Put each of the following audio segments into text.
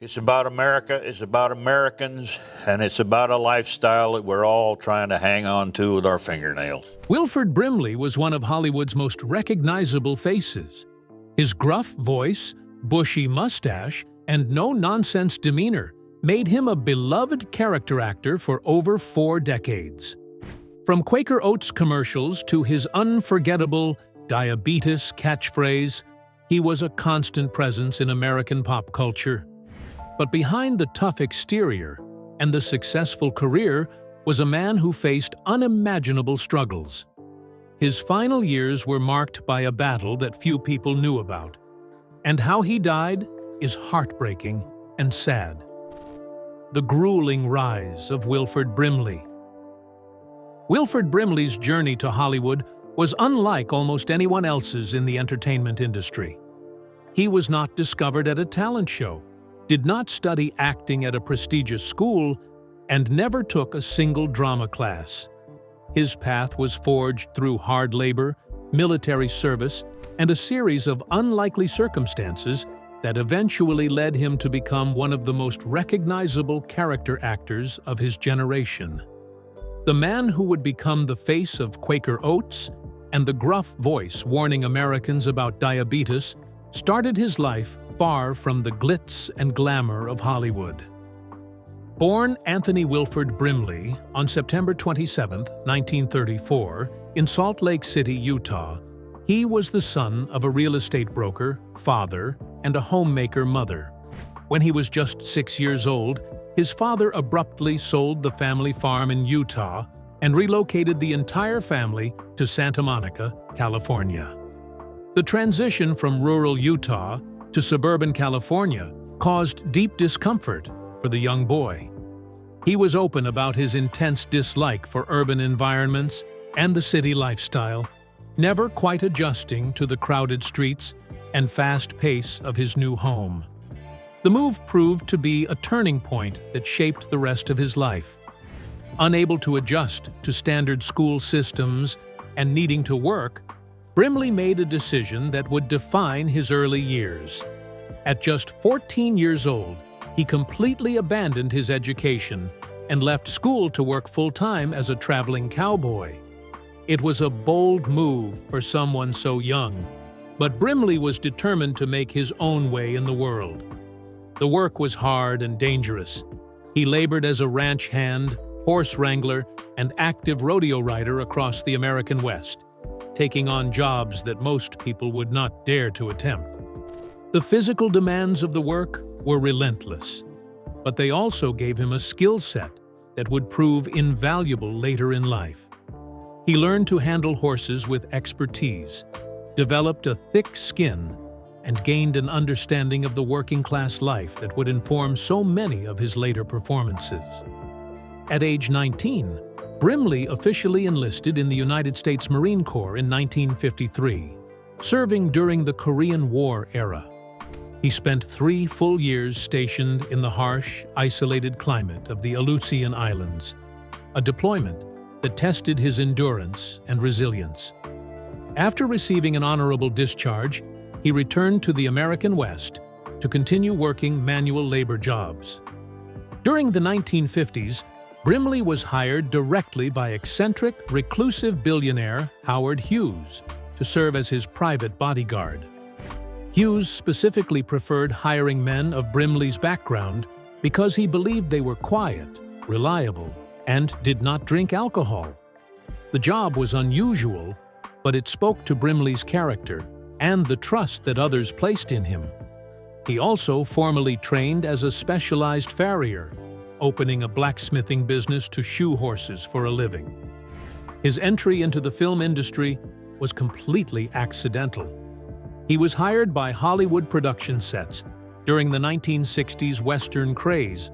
It's about America, it's about Americans, and it's about a lifestyle that we're all trying to hang on to with our fingernails. Wilford Brimley was one of Hollywood's most recognizable faces. His gruff voice, bushy mustache, and no-nonsense demeanor made him a beloved character actor for over 4 decades. From Quaker Oats commercials to his unforgettable diabeetus catchphrase, he was a constant presence in American pop culture. But behind the tough exterior and the successful career was a man who faced unimaginable struggles. His final years were marked by a battle that few people knew about, and how he died is heartbreaking and sad. The grueling rise of Wilford Brimley. Wilford Brimley's journey to Hollywood was unlike almost anyone else's in the entertainment industry. He was not discovered at a talent show, did not study acting at a prestigious school, and never took a single drama class. His path was forged through hard labor, military service, and a series of unlikely circumstances that eventually led him to become one of the most recognizable character actors of his generation. The man who would become the face of Quaker Oats and the gruff voice warning Americans about diabetes started his life far from the glitz and glamour of Hollywood. Born Anthony Wilford Brimley on September 27, 1934, in Salt Lake City, Utah, he was the son of a real estate broker, father, and a homemaker mother. When he was just 6 years old, his father abruptly sold the family farm in Utah and relocated the entire family to Santa Monica, California. The transition from rural Utah to suburban California caused deep discomfort for the young boy. He was open about his intense dislike for urban environments and the city lifestyle, never quite adjusting to the crowded streets and fast pace of his new home. The move proved to be a turning point that shaped the rest of his life. Unable to adjust to standard school systems and needing to work, Brimley made a decision that would define his early years. At just 14 years old, he completely abandoned his education and left school to work full-time as a traveling cowboy. It was a bold move for someone so young, but Brimley was determined to make his own way in the world. The work was hard and dangerous. He labored as a ranch hand, horse wrangler, and active rodeo rider across the American West, taking on jobs that most people would not dare to attempt. The physical demands of the work were relentless, but they also gave him a skill set that would prove invaluable later in life. He learned to handle horses with expertise, developed a thick skin, and gained an understanding of the working-class life that would inform so many of his later performances. At age 19, Brimley officially enlisted in the United States Marine Corps in 1953, serving during the Korean War era. He spent 3 full years stationed in the harsh, isolated climate of the Aleutian Islands, a deployment that tested his endurance and resilience. After receiving an honorable discharge, he returned to the American West to continue working manual labor jobs. During the 1950s, Brimley was hired directly by eccentric, reclusive billionaire Howard Hughes to serve as his private bodyguard. Hughes specifically preferred hiring men of Brimley's background because he believed they were quiet, reliable, and did not drink alcohol. The job was unusual, but it spoke to Brimley's character and the trust that others placed in him. He also formally trained as a specialized farrier, opening a blacksmithing business to shoe horses for a living. His entry into the film industry was completely accidental. He was hired by Hollywood production sets during the 1960s Western craze,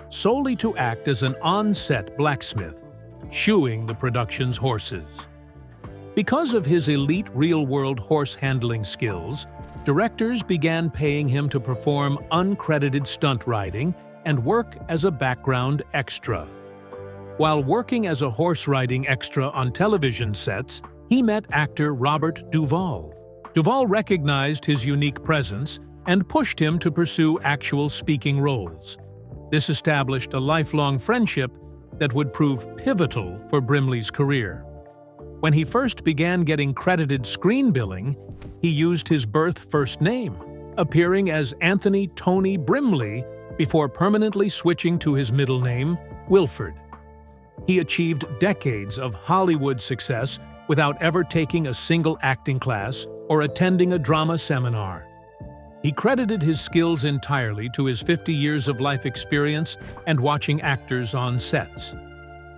solely to act as an on-set blacksmith, shoeing the production's horses. Because of his elite real-world horse-handling skills, directors began paying him to perform uncredited stunt riding and work as a background extra. While working as a horse-riding extra on television sets, he met actor Robert Duvall. Duvall recognized his unique presence and pushed him to pursue actual speaking roles. This established a lifelong friendship that would prove pivotal for Brimley's career. When he first began getting credited screen billing, he used his birth first name, appearing as Anthony Tony Brimley before permanently switching to his middle name, Wilford. He achieved decades of Hollywood success without ever taking a single acting class or attending a drama seminar. He credited his skills entirely to his 50 years of life experience and watching actors on sets.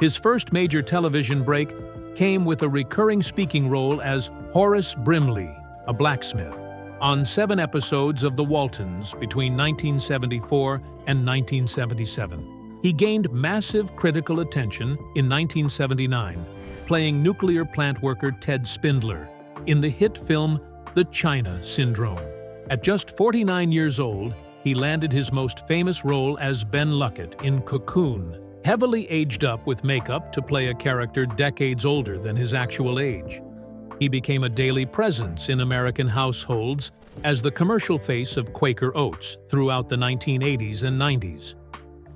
His first major television break came with a recurring speaking role as Horace Brimley, a blacksmith, on 7 episodes of The Waltons between 1974 and 1977. He gained massive critical attention in 1979, playing nuclear plant worker Ted Spindler in the hit film The China Syndrome. At just 49 years old, he landed his most famous role as Ben Luckett in Cocoon, heavily aged up with makeup to play a character decades older than his actual age. He became a daily presence in American households as the commercial face of Quaker Oats throughout the 1980s and 90s.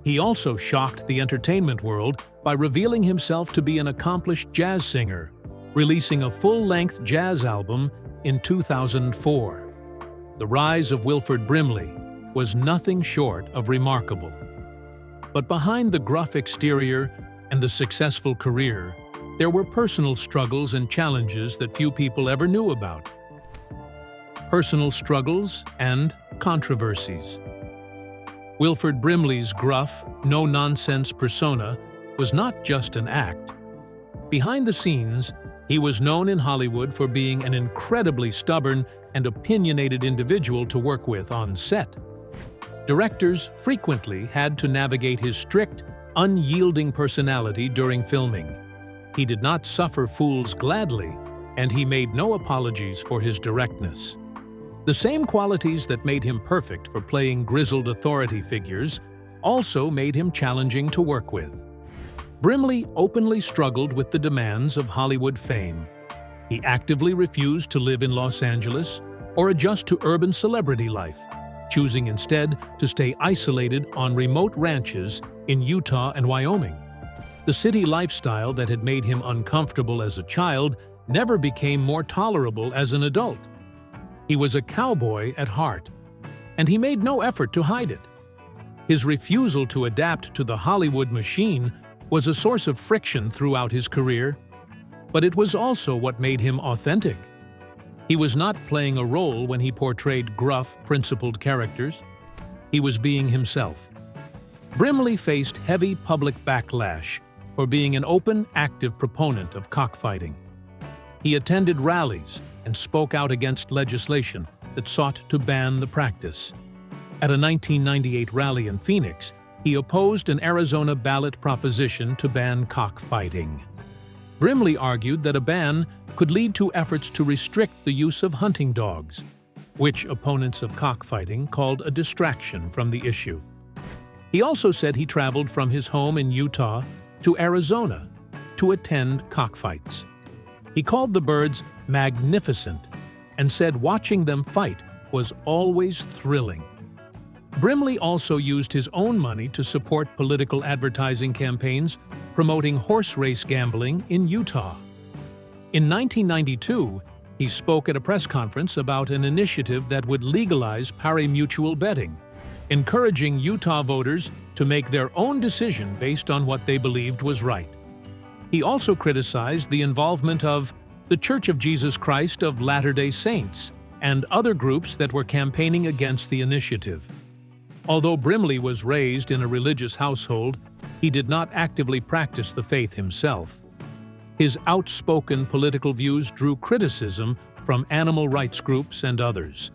He also shocked the entertainment world by revealing himself to be an accomplished jazz singer, releasing a full-length jazz album in 2004. The rise of Wilford Brimley was nothing short of remarkable. But behind the gruff exterior and the successful career, there were personal struggles and challenges that few people ever knew about. Personal struggles and controversies. Wilford Brimley's gruff, no-nonsense persona was not just an act. Behind the scenes, he was known in Hollywood for being an incredibly stubborn and opinionated individual to work with on set. Directors frequently had to navigate his strict, unyielding personality during filming. He did not suffer fools gladly, and he made no apologies for his directness. The same qualities that made him perfect for playing grizzled authority figures also made him challenging to work with. Brimley openly struggled with the demands of Hollywood fame. He actively refused to live in Los Angeles or adjust to urban celebrity life, choosing instead to stay isolated on remote ranches in Utah and Wyoming. The city lifestyle that had made him uncomfortable as a child never became more tolerable as an adult. He was a cowboy at heart, and he made no effort to hide it. His refusal to adapt to the Hollywood machine was a source of friction throughout his career, but it was also what made him authentic. He was not playing a role when he portrayed gruff, principled characters. He was being himself. Brimley faced heavy public backlash for being an open, active proponent of cockfighting. He attended rallies and spoke out against legislation that sought to ban the practice. At a 1998 rally in Phoenix, he opposed an Arizona ballot proposition to ban cockfighting. Brimley argued that a ban could lead to efforts to restrict the use of hunting dogs, which opponents of cockfighting called a distraction from the issue. He also said he traveled from his home in Utah to Arizona to attend cockfights. He called the birds magnificent and said watching them fight was always thrilling. Brimley also used his own money to support political advertising campaigns promoting horse race gambling in Utah. In 1992, he spoke at a press conference about an initiative that would legalize pari-mutuel betting, encouraging Utah voters to make their own decision based on what they believed was right. He also criticized the involvement of the Church of Jesus Christ of Latter-day Saints and other groups that were campaigning against the initiative. Although Brimley was raised in a religious household, he did not actively practice the faith himself. His outspoken political views drew criticism from animal rights groups and others,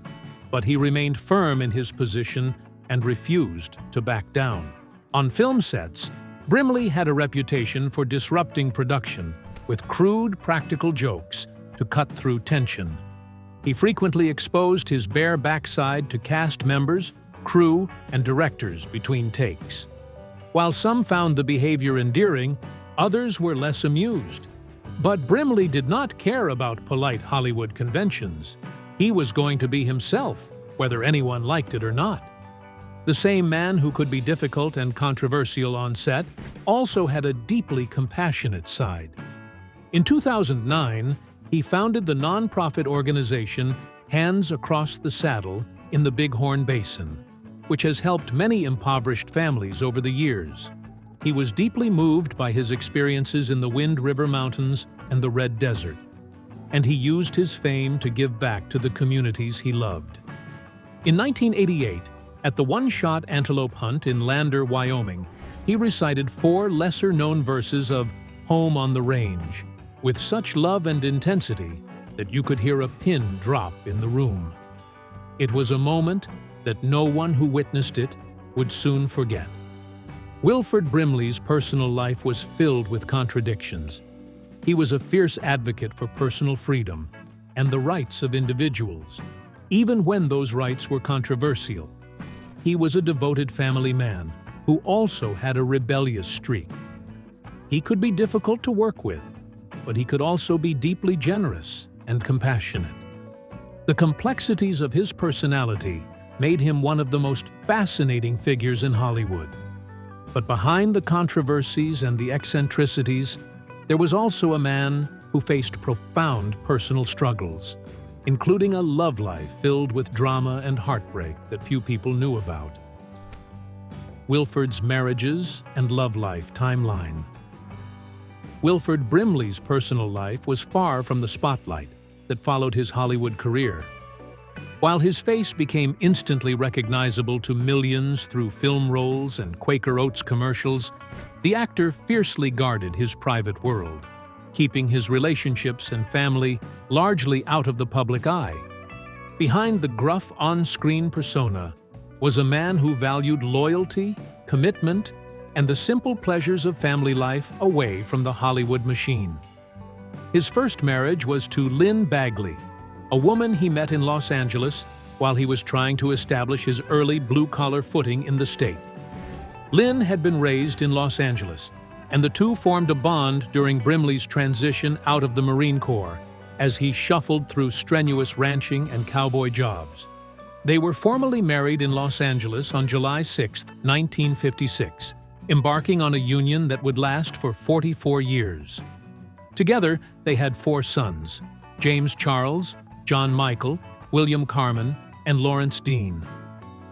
but he remained firm in his position and refused to back down. On film sets, Brimley had a reputation for disrupting production with crude, practical jokes to cut through tension. He frequently exposed his bare backside to cast members, crew, and directors between takes. While some found the behavior endearing, others were less amused. But Brimley did not care about polite Hollywood conventions. He was going to be himself, whether anyone liked it or not. The same man who could be difficult and controversial on set also had a deeply compassionate side. In 2009, he founded the nonprofit organization Hands Across the Saddle in the Bighorn Basin, which has helped many impoverished families over the years. He was deeply moved by his experiences in the Wind River Mountains and the Red Desert, and he used his fame to give back to the communities he loved. In 1988, at the one-shot antelope hunt in Lander, Wyoming, he recited 4 lesser-known verses of Home on the Range, with such love and intensity that you could hear a pin drop in the room. It was a moment that no one who witnessed it would soon forget. Wilford Brimley's personal life was filled with contradictions. He was a fierce advocate for personal freedom and the rights of individuals, even when those rights were controversial. He was a devoted family man who also had a rebellious streak. He could be difficult to work with, but he could also be deeply generous and compassionate. The complexities of his personality made him one of the most fascinating figures in Hollywood. But behind the controversies and the eccentricities, there was also a man who faced profound personal struggles, including a love life filled with drama and heartbreak that few people knew about. Wilford's marriages and love life timeline. Wilford Brimley's personal life was far from the spotlight that followed his Hollywood career. While his face became instantly recognizable to millions through film roles and Quaker Oats commercials, the actor fiercely guarded his private world, keeping his relationships and family largely out of the public eye. Behind the gruff on-screen persona was a man who valued loyalty, commitment, and the simple pleasures of family life away from the Hollywood machine. His first marriage was to Lynn Bagley, a woman he met in Los Angeles while he was trying to establish his early blue-collar footing in the state. Lynn had been raised in Los Angeles, and the two formed a bond during Brimley's transition out of the Marine Corps as he shuffled through strenuous ranching and cowboy jobs. They were formally married in Los Angeles on July 6, 1956, embarking on a union that would last for 44 years. Together, they had 4 sons: James Charles, John Michael, William Carmen, and Lawrence Dean.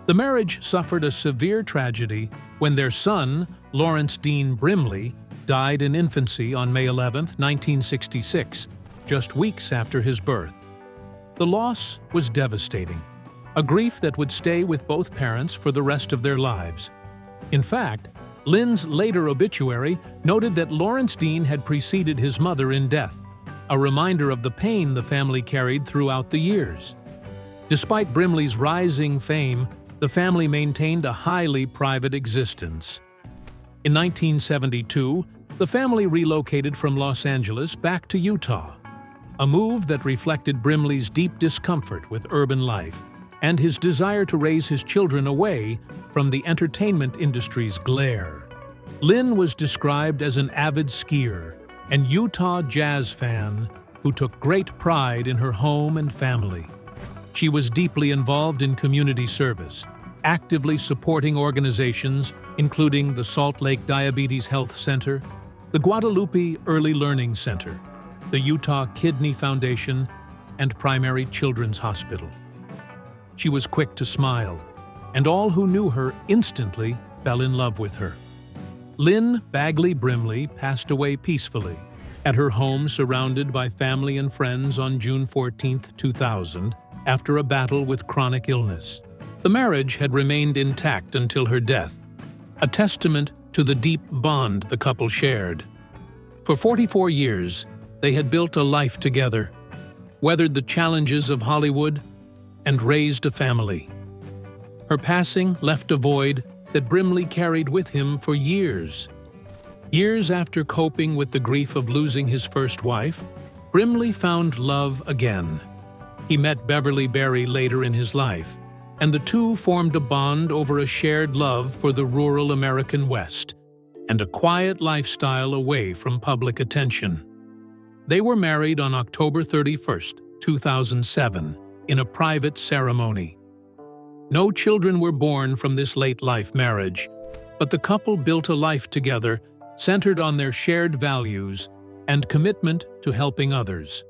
The marriage suffered a severe tragedy when their son, Lawrence Dean Brimley, died in infancy on May 11, 1966, just weeks after his birth. The loss was devastating, a grief that would stay with both parents for the rest of their lives. In fact, Lynn's later obituary noted that Lawrence Dean had preceded his mother in death, a reminder of the pain the family carried throughout the years. Despite Brimley's rising fame, the family maintained a highly private existence. In 1972, the family relocated from Los Angeles back to Utah, a move that reflected Brimley's deep discomfort with urban life and his desire to raise his children away from the entertainment industry's glare. Lynn was described as an avid skier and Utah jazz fan who took great pride in her home and family. She was deeply involved in community service, actively supporting organizations including the Salt Lake Diabetes Health Center, the Guadalupe Early Learning Center, the Utah Kidney Foundation, and Primary Children's Hospital. She was quick to smile, and all who knew her instantly fell in love with her. Lynn Bagley Brimley passed away peacefully at her home surrounded by family and friends on June 14, 2000, after a battle with chronic illness. The marriage had remained intact until her death, a testament to the deep bond the couple shared. For 44 years, they had built a life together, weathered the challenges of Hollywood, and raised a family. Her passing left a void that Brimley carried with him for years. Years after coping with the grief of losing his first wife, Brimley found love again. He met Beverly Berry later in his life, and the two formed a bond over a shared love for the rural American West and a quiet lifestyle away from public attention. They were married on October 31, 2007, in a private ceremony. No children were born from this late-life marriage, but the couple built a life together centered on their shared values and commitment to helping others.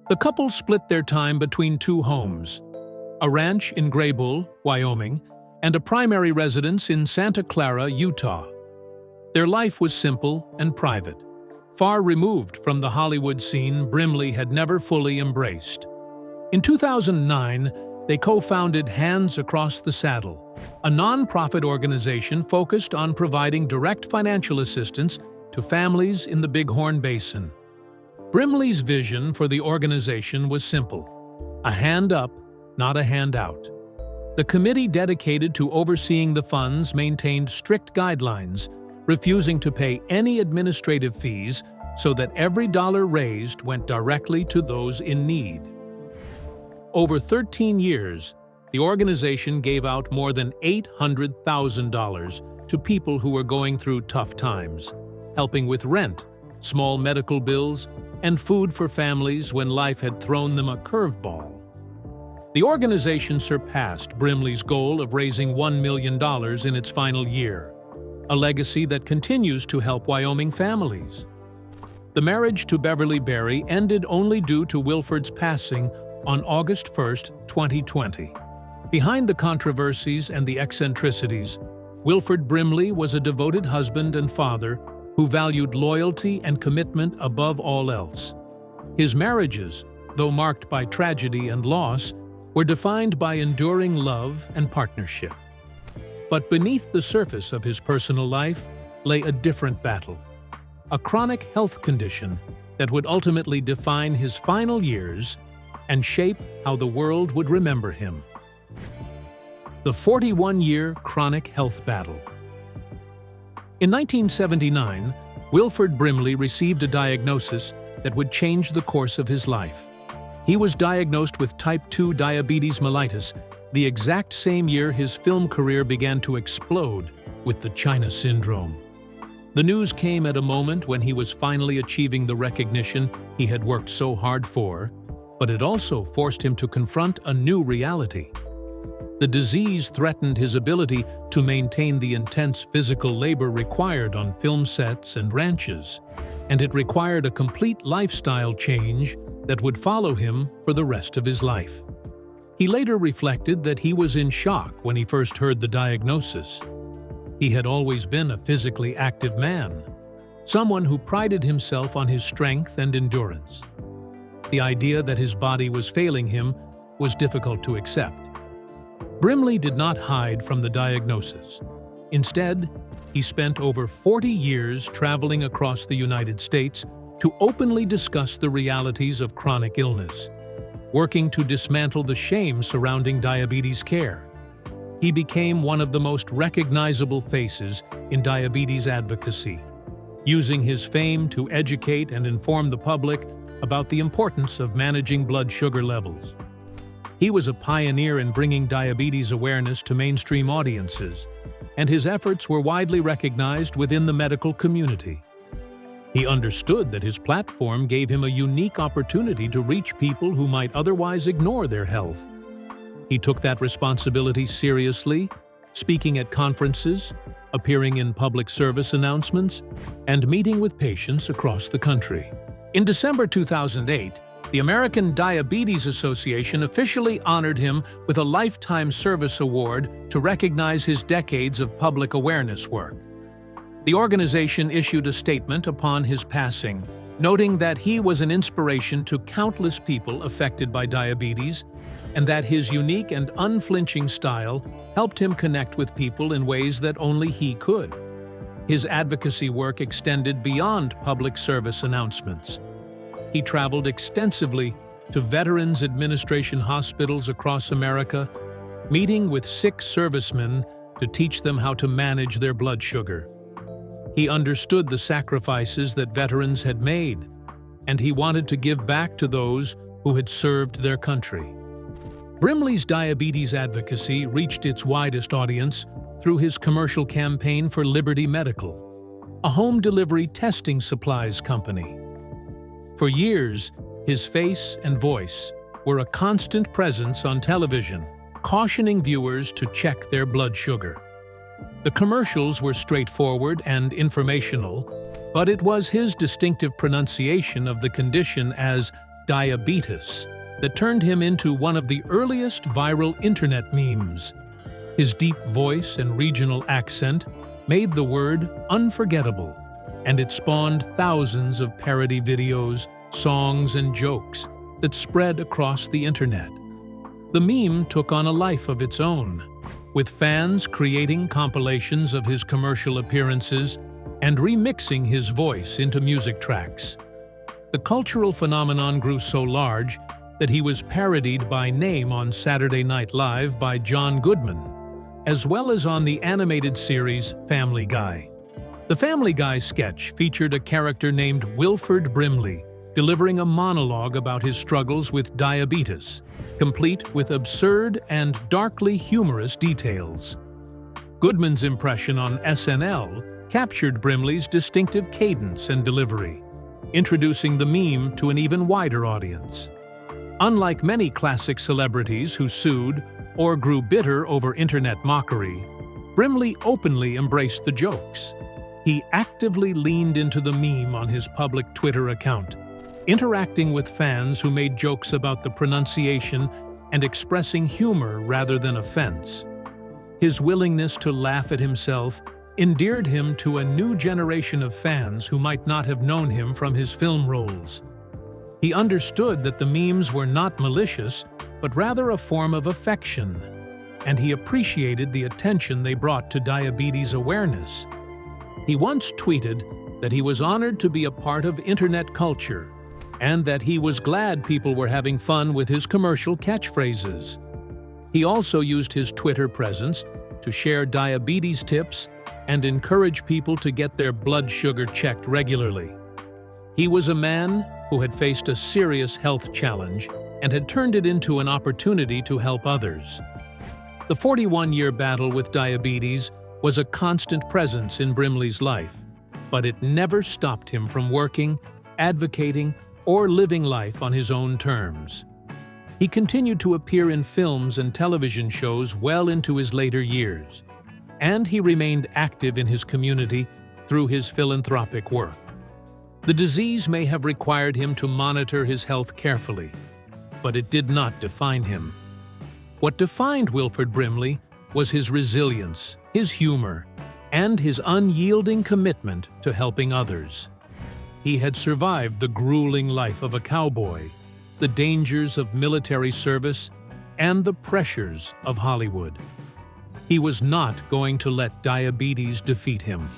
The couple split their time between two homes, a ranch in Graybull, Wyoming, and a primary residence in Santa Clara, Utah. Their life was simple and private, far removed from the Hollywood scene Brimley had never fully embraced. In 2009, they co-founded Hands Across the Saddle, a non-profit organization focused on providing direct financial assistance to families in the Bighorn Basin. Brimley's vision for the organization was simple: a hand up, not a handout. The committee dedicated to overseeing the funds maintained strict guidelines, refusing to pay any administrative fees so that every dollar raised went directly to those in need. Over 13 years, the organization gave out more than $800,000 to people who were going through tough times, helping with rent, small medical bills, and food for families when life had thrown them a curveball. The organization surpassed Brimley's goal of raising $1 million in its final year, a legacy that continues to help Wyoming families. The marriage to Beverly Berry ended only due to Wilford's passing on August 1, 2020. Behind the controversies and the eccentricities, Wilford Brimley was a devoted husband and father who valued loyalty and commitment above all else. His marriages, though marked by tragedy and loss, were defined by enduring love and partnership. But beneath the surface of his personal life lay a different battle, a chronic health condition that would ultimately define his final years and shape how the world would remember him. The 41-year chronic health battle. In 1979, Wilford Brimley received a diagnosis that would change the course of his life. He was diagnosed with type 2 diabetes mellitus, the exact same year his film career began to explode with the China syndrome. The news came at a moment when he was finally achieving the recognition he had worked so hard for, but it also forced him to confront a new reality. The disease threatened his ability to maintain the intense physical labor required on film sets and ranches, and it required a complete lifestyle change that would follow him for the rest of his life. He later reflected that he was in shock when he first heard the diagnosis. He had always been a physically active man, someone who prided himself on his strength and endurance. The idea that his body was failing him was difficult to accept. Brimley did not hide from the diagnosis. Instead, he spent over 40 years traveling across the United States to openly discuss the realities of chronic illness, working to dismantle the shame surrounding diabetes care. He became one of the most recognizable faces in diabetes advocacy, using his fame to educate and inform the public about the importance of managing blood sugar levels. He was a pioneer in bringing diabetes awareness to mainstream audiences, and his efforts were widely recognized within the medical community. He understood that his platform gave him a unique opportunity to reach people who might otherwise ignore their health. He took that responsibility seriously, speaking at conferences, appearing in public service announcements, and meeting with patients across the country. In December 2008, the American Diabetes Association officially honored him with a Lifetime Service Award to recognize his decades of public awareness work. The organization issued a statement upon his passing, noting that he was an inspiration to countless people affected by diabetes, and that his unique and unflinching style helped him connect with people in ways that only he could. His advocacy work extended beyond public service announcements. He traveled extensively to Veterans Administration hospitals across America, meeting with sick servicemen to teach them how to manage their blood sugar. He understood the sacrifices that veterans had made, and he wanted to give back to those who had served their country. Brimley's diabetes advocacy reached its widest audience through his commercial campaign for Liberty Medical, a home delivery testing supplies company. For years, his face and voice were a constant presence on television, cautioning viewers to check their blood sugar. The commercials were straightforward and informational, but it was his distinctive pronunciation of the condition as diabeetus that turned him into one of the earliest viral internet memes. His deep voice and regional accent made the word unforgettable, and it spawned thousands of parody videos, songs, and jokes that spread across the internet. The meme took on a life of its own, with fans creating compilations of his commercial appearances and remixing his voice into music tracks. The cultural phenomenon grew so large that he was parodied by name on Saturday Night Live by John Goodman, as well as on the animated series Family Guy. The Family Guy sketch featured a character named Wilford Brimley, delivering a monologue about his struggles with diabetes, complete with absurd and darkly humorous details. Goodman's impression on SNL captured Brimley's distinctive cadence and delivery, introducing the meme to an even wider audience. Unlike many classic celebrities who sued or grew bitter over internet mockery, Brimley openly embraced the jokes. He actively leaned into the meme on his public Twitter account, interacting with fans who made jokes about the pronunciation and expressing humor rather than offense. His willingness to laugh at himself endeared him to a new generation of fans who might not have known him from his film roles. He understood that the memes were not malicious, but rather a form of affection, and he appreciated the attention they brought to diabetes awareness. He once tweeted that he was honored to be a part of internet culture and that he was glad people were having fun with his commercial catchphrases. He also used his Twitter presence to share diabetes tips and encourage people to get their blood sugar checked regularly. He was a man who had faced a serious health challenge and had turned it into an opportunity to help others. The 41-year battle with diabetes was a constant presence in Brimley's life, but it never stopped him from working, advocating, or living life on his own terms. He continued to appear in films and television shows well into his later years, and he remained active in his community through his philanthropic work. The disease may have required him to monitor his health carefully, but it did not define him. What defined Wilford Brimley was his resilience, his humor, and his unyielding commitment to helping others. He had survived the grueling life of a cowboy, the dangers of military service, and the pressures of Hollywood. He was not going to let diabetes defeat him.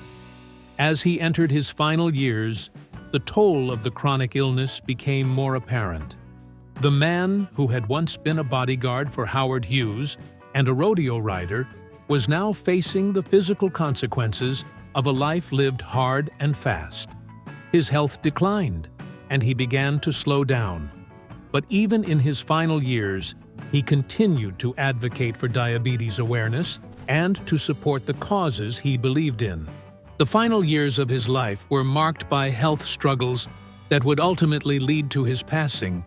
As he entered his final years, the toll of the chronic illness became more apparent. The man who had once been a bodyguard for Howard Hughes and a rodeo rider was now facing the physical consequences of a life lived hard and fast. His health declined, and he began to slow down. But even in his final years, he continued to advocate for diabetes awareness and to support the causes he believed in. The final years of his life were marked by health struggles that would ultimately lead to his passing,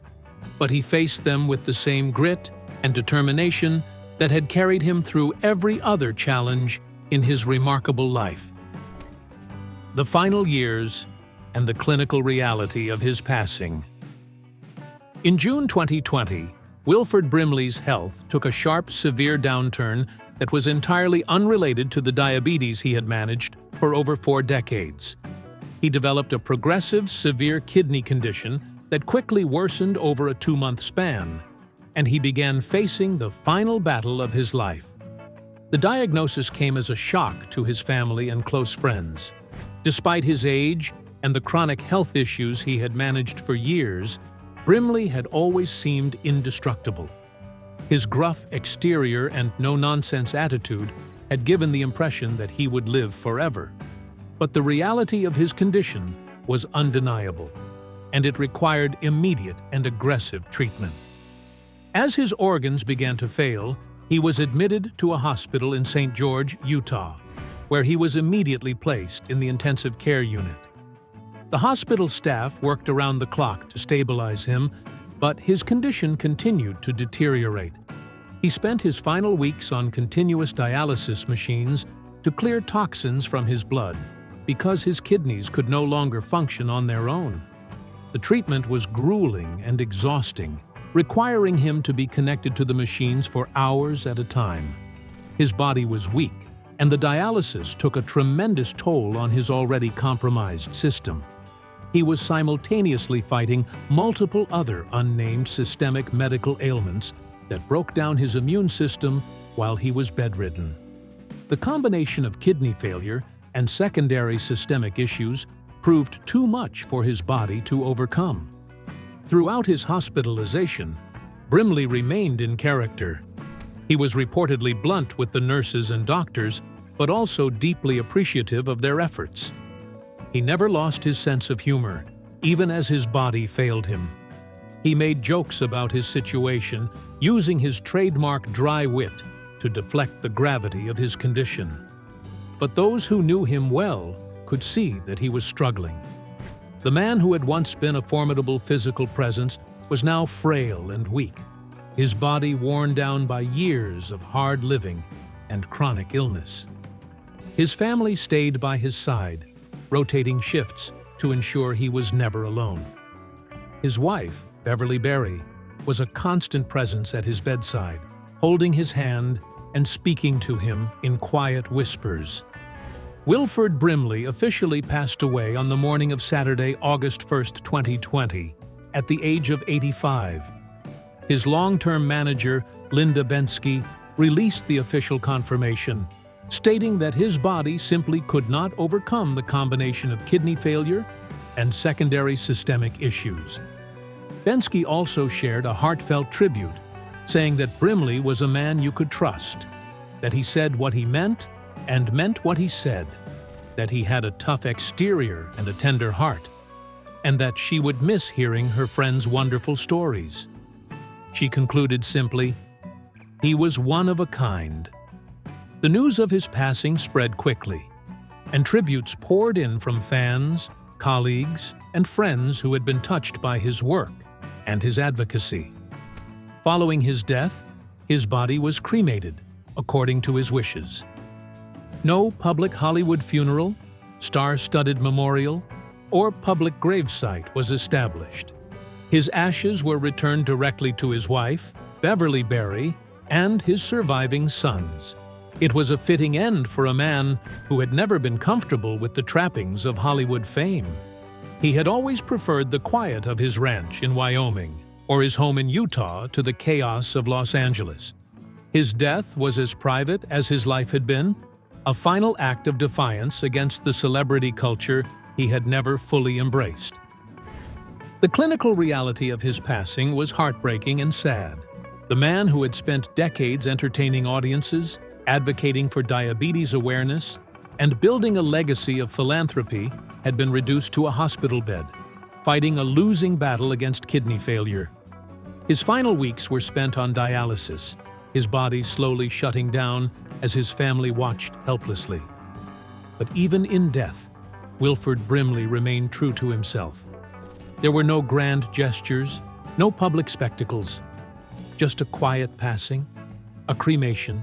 but he faced them with the same grit and determination that had carried him through every other challenge in his remarkable life. The final years and the clinical reality of his passing. In June 2020, Wilford Brimley's health took a sharp, severe downturn that was entirely unrelated to the diabetes he had managed for over 4 decades. He developed a progressive, severe kidney condition that quickly worsened over a 2-month span, and he began facing the final battle of his life. The diagnosis came as a shock to his family and close friends. Despite his age and the chronic health issues he had managed for years, Brimley had always seemed indestructible. His gruff exterior and no-nonsense attitude had given the impression that he would live forever. But the reality of his condition was undeniable, and it required immediate and aggressive treatment. As his organs began to fail, he was admitted to a hospital in St. George, Utah, where he was immediately placed in the intensive care unit. The hospital staff worked around the clock to stabilize him, but his condition continued to deteriorate. He spent his final weeks on continuous dialysis machines to clear toxins from his blood because his kidneys could no longer function on their own. The treatment was grueling and exhausting, requiring him to be connected to the machines for hours at a time. His body was weak, and the dialysis took a tremendous toll on his already compromised system. He was simultaneously fighting multiple other unnamed systemic medical ailments that broke down his immune system while he was bedridden. The combination of kidney failure and secondary systemic issues proved too much for his body to overcome. Throughout his hospitalization, Brimley remained in character. He was reportedly blunt with the nurses and doctors, but also deeply appreciative of their efforts. He never lost his sense of humor, even as his body failed him. He made jokes about his situation, using his trademark dry wit to deflect the gravity of his condition. But those who knew him well could see that he was struggling. The man who had once been a formidable physical presence was now frail and weak, his body worn down by years of hard living and chronic illness. His family stayed by his side, rotating shifts to ensure he was never alone. His wife, Beverly Berry, was a constant presence at his bedside, holding his hand and speaking to him in quiet whispers. Wilford Brimley officially passed away on the morning of Saturday, August 1, 2020, at the age of 85. His long-term manager, Linda Bensky, released the official confirmation, stating that his body simply could not overcome the combination of kidney failure and secondary systemic issues. Bensky also shared a heartfelt tribute, saying that Brimley was a man you could trust, that he said what he meant and meant what he said, that he had a tough exterior and a tender heart, and that she would miss hearing her friends' wonderful stories. She concluded simply, "He was one of a kind." The news of his passing spread quickly, and tributes poured in from fans, colleagues, and friends who had been touched by his work and his advocacy. Following his death, his body was cremated, according to his wishes. No public Hollywood funeral, star-studded memorial, or public gravesite was established. His ashes were returned directly to his wife, Beverly Berry, and his surviving sons. It was a fitting end for a man who had never been comfortable with the trappings of Hollywood fame. He had always preferred the quiet of his ranch in Wyoming or his home in Utah to the chaos of Los Angeles. His death was as private as his life had been, a final act of defiance against the celebrity culture he had never fully embraced. The clinical reality of his passing was heartbreaking and sad. The man who had spent decades entertaining audiences, advocating for diabetes awareness, and building a legacy of philanthropy had been reduced to a hospital bed, fighting a losing battle against kidney failure. His final weeks were spent on dialysis, his body slowly shutting down as his family watched helplessly. But even in death, Wilford Brimley remained true to himself. There were no grand gestures, no public spectacles, just a quiet passing, a cremation,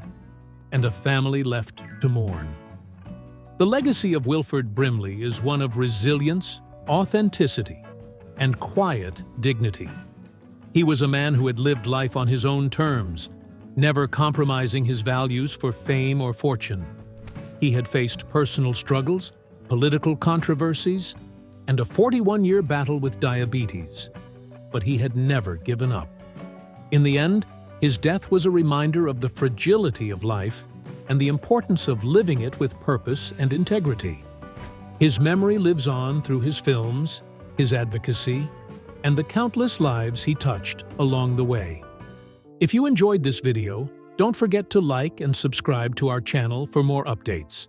and a family left to mourn. The legacy of Wilford Brimley is one of resilience, authenticity, and quiet dignity. He was a man who had lived life on his own terms, never compromising his values for fame or fortune. He had faced personal struggles, political controversies, and a 41-year battle with diabetes, but he had never given up. In the end, his death was a reminder of the fragility of life and the importance of living it with purpose and integrity. His memory lives on through his films, his advocacy, and the countless lives he touched along the way. If you enjoyed this video, don't forget to like and subscribe to our channel for more updates.